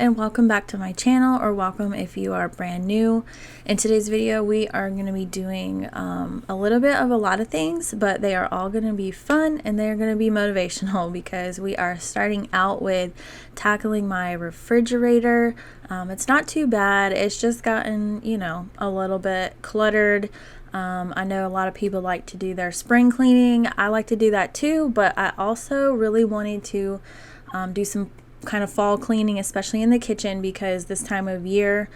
and welcome back to my channel, or welcome if you are brand new. In today's video we are going to be doing a little bit of a lot of things, but they are all going to be fun and they're going to be motivational because we are starting out with tackling my refrigerator. It's not too bad, it's just gotten, you know, a little bit cluttered. I know a lot of people like to do their spring cleaning. I like to do that too, but I also really wanted to do some kind of fall cleaning, especially in the kitchen, because this time of year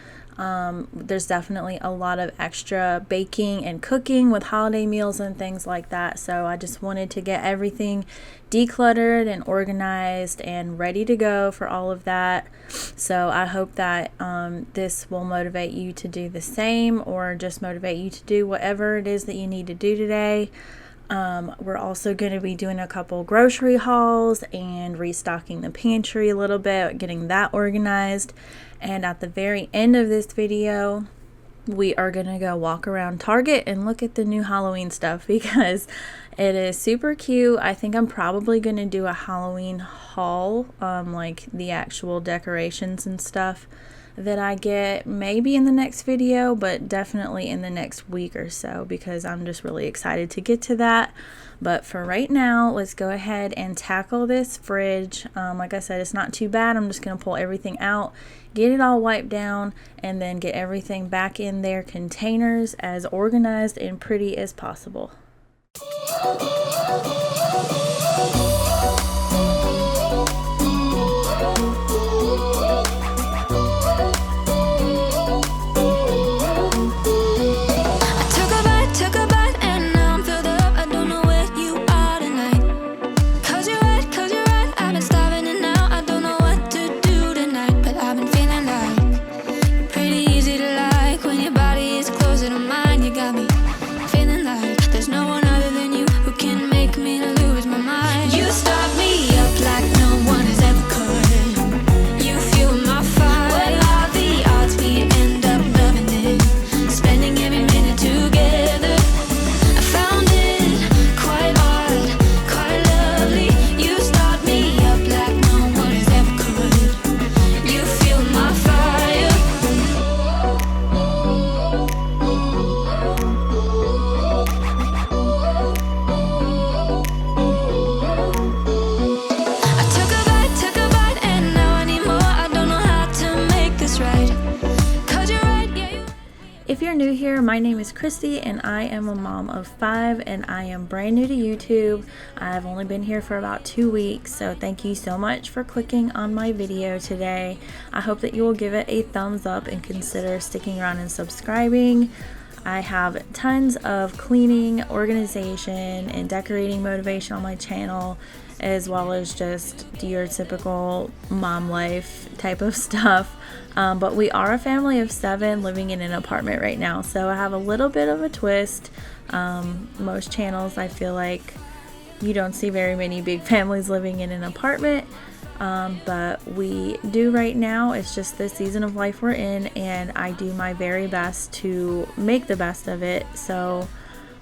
there's definitely a lot of extra baking and cooking with holiday meals and things like that. So I just wanted to get everything decluttered and organized and ready to go for all of that. So I hope that this will motivate you to do the same, or just motivate you to do whatever it is that you need to do today. We're also going to be doing a couple grocery hauls and restocking the pantry a little bit, getting that organized. And at the very end of this video, we are going to go walk around Target and look at the new Halloween stuff because it is super cute. I think I'm probably going to do a Halloween haul, like the actual decorations and stuff that I get maybe in the next video, but definitely in the next week or so, because I'm just really excited to get to that. But for right now, let's go ahead and tackle this fridge. Like I said, it's not too bad. I'm just gonna pull everything out, get it all wiped down, and then get everything back in their containers as organized and pretty as possible. If you're new here, my name is Christy and I am a mom of 5 and I am brand new to YouTube. I've only been here for about 2 weeks, so thank you so much for clicking on my video today. I hope that you will give it a thumbs up and consider sticking around and subscribing. I have tons of cleaning, organization, and decorating motivation on my channel, as well as just your typical mom life type of stuff. But we are a family of 7 living in an apartment right now, so I have a little bit of a twist. Most channels, I feel like you don't see very many big families living in an apartment, but we do right now. It's just the season of life we're in, and I do my very best to make the best of it. So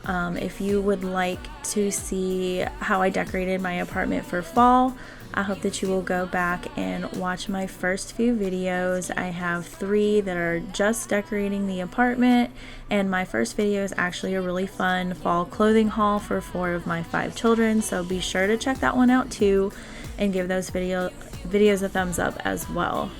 if you would like to see how I decorated my apartment for fall, I hope that you will go back and watch my first few videos. I have 3 that are just decorating the apartment, and my first video is actually a really fun fall clothing haul for 4 of my 5 children, so be sure to check that one out too and give those videos a thumbs up as well.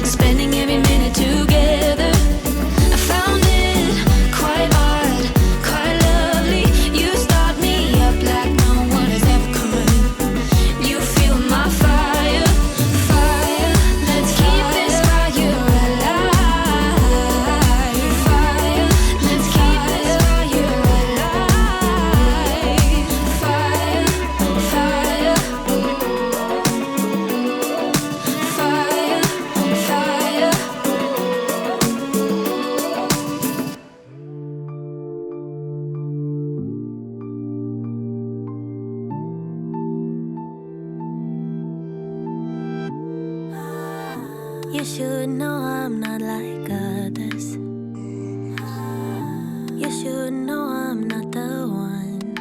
Spending every minute together, I found it quite hard, quite lovely. You start me up like no one has ever could. You feel my fire, fire. Let's keep this fire alive. Fire, let's keep this fire alive. Fire, fire. Fire, fire. You should know I'm not like others. You should know I'm not the one.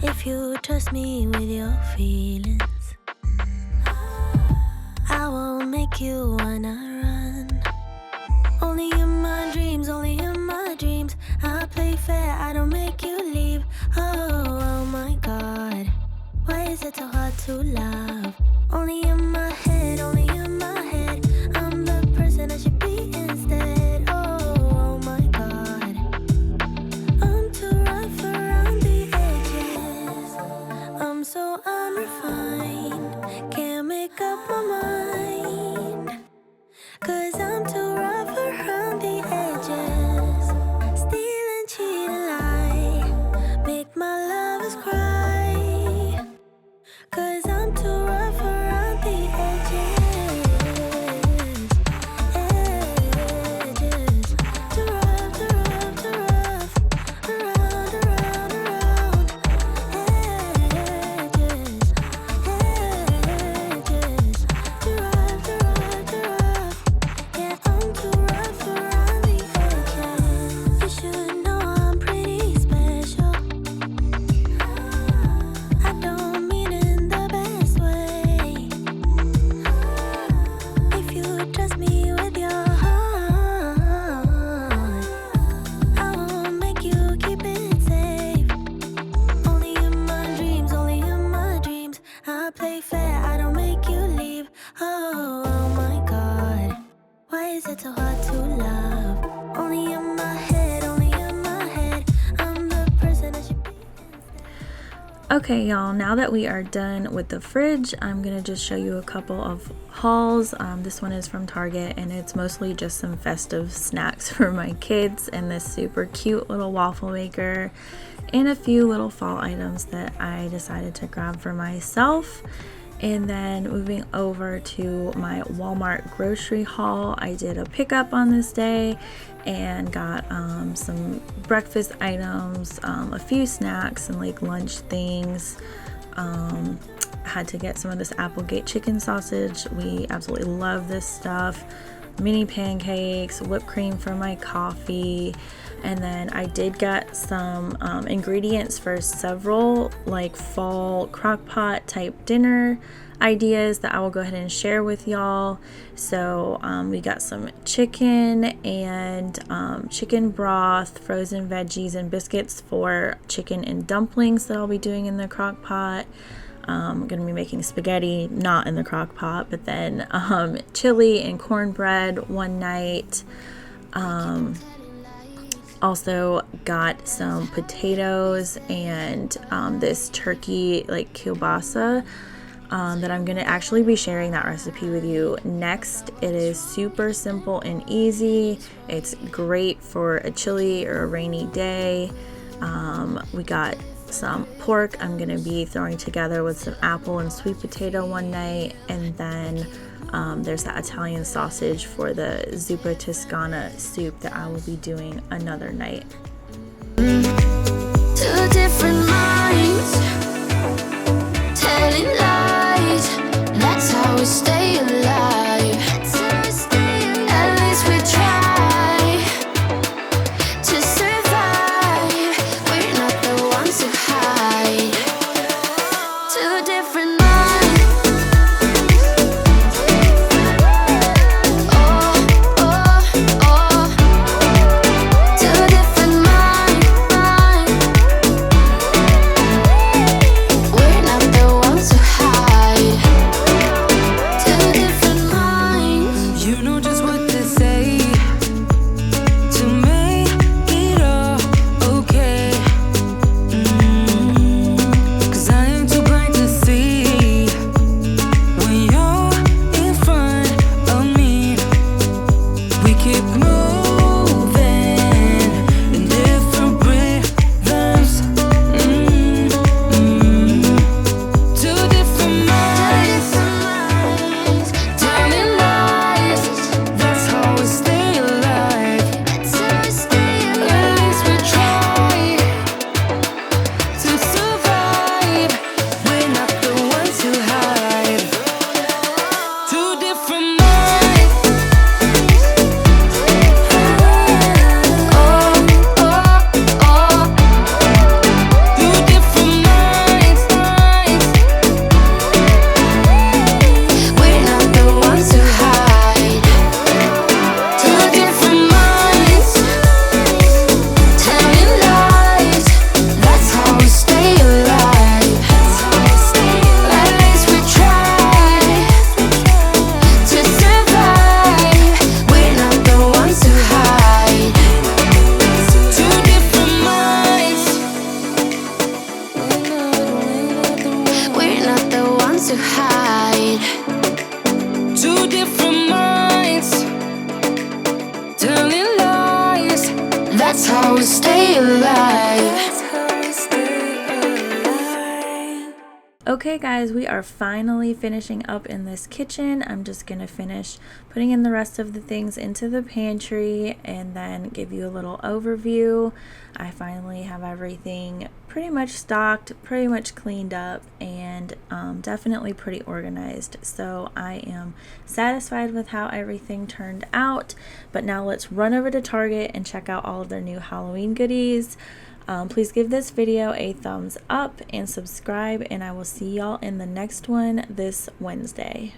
If you trust me with your feelings, make you wanna run. Only in my dreams, only in my dreams. I play fair, I don't make you leave. Oh my God, why is it so hard to love? Only in my head, only in my head. I'm the person I should be instead. Oh my God, I'm too rough around the edges. I'm so unrefined, can't make up my mind. 'Cause I'm too rough around the edges. Steal and cheat and lie, make my lovers cry. 'Cause I'm too rough around the edges. Edges. Too rough, too rough, too rough. Around, around, around. Edges. Edges. Too rough, too rough, too rough. Yeah, I'm too rough around the edges. You should know I'm pretty special. I don't mean in the best way. If you trust me with your heart, I won't make you keep it safe. Only in my dreams, only in my dreams. I play fair, I don't make you leave. Oh my God, why is it so hard to love? Only in my head, only in my head. I'm the person I should be. Okay, y'all, now that we are done with the fridge, I'm gonna just show you a couple of hauls. This one is from Target, and it's mostly just some festive snacks for my kids, and this super cute little waffle maker, and a few little fall items that I decided to grab for myself. And then moving over to my Walmart grocery haul, I did a pickup on this day and got some breakfast items, a few snacks and like lunch things. Had to get some of this Applegate chicken sausage. We absolutely love this stuff. Mini pancakes, whipped cream for my coffee, and then I did get some ingredients for several like fall crockpot type dinner ideas that I will go ahead and share with y'all. So we got some chicken and chicken broth, frozen veggies, and biscuits for chicken and dumplings that I'll be doing in the crock pot. I'm gonna be making spaghetti, not in the crock pot, but then chili and cornbread one night. Also got some potatoes and this turkey like kielbasa that I'm gonna actually be sharing that recipe with you next. It is super simple and easy. It's great for a chilly or a rainy day. We got some pork I'm gonna be throwing together with some apple and sweet potato one night, and then there's that Italian sausage for the zuppa toscana soup that I will be doing another night. Two different minds, telling lies. That's how we stay alive. At least we try to survive. We're not the ones who hide. Two different minds. Oh, oh, oh. Two different minds. to hide. Two different minds, telling lies. That's how we stay alive. Okay guys, we are finally finishing up in this kitchen. I'm just gonna finish putting in the rest of the things into the pantry and then give you a little overview. I finally have everything pretty much stocked, pretty much cleaned up, and definitely pretty organized. So I am satisfied with how everything turned out. But now let's run over to Target and check out all of their new Halloween goodies. Please give this video a thumbs up and subscribe, and I will see y'all in the next one this Wednesday.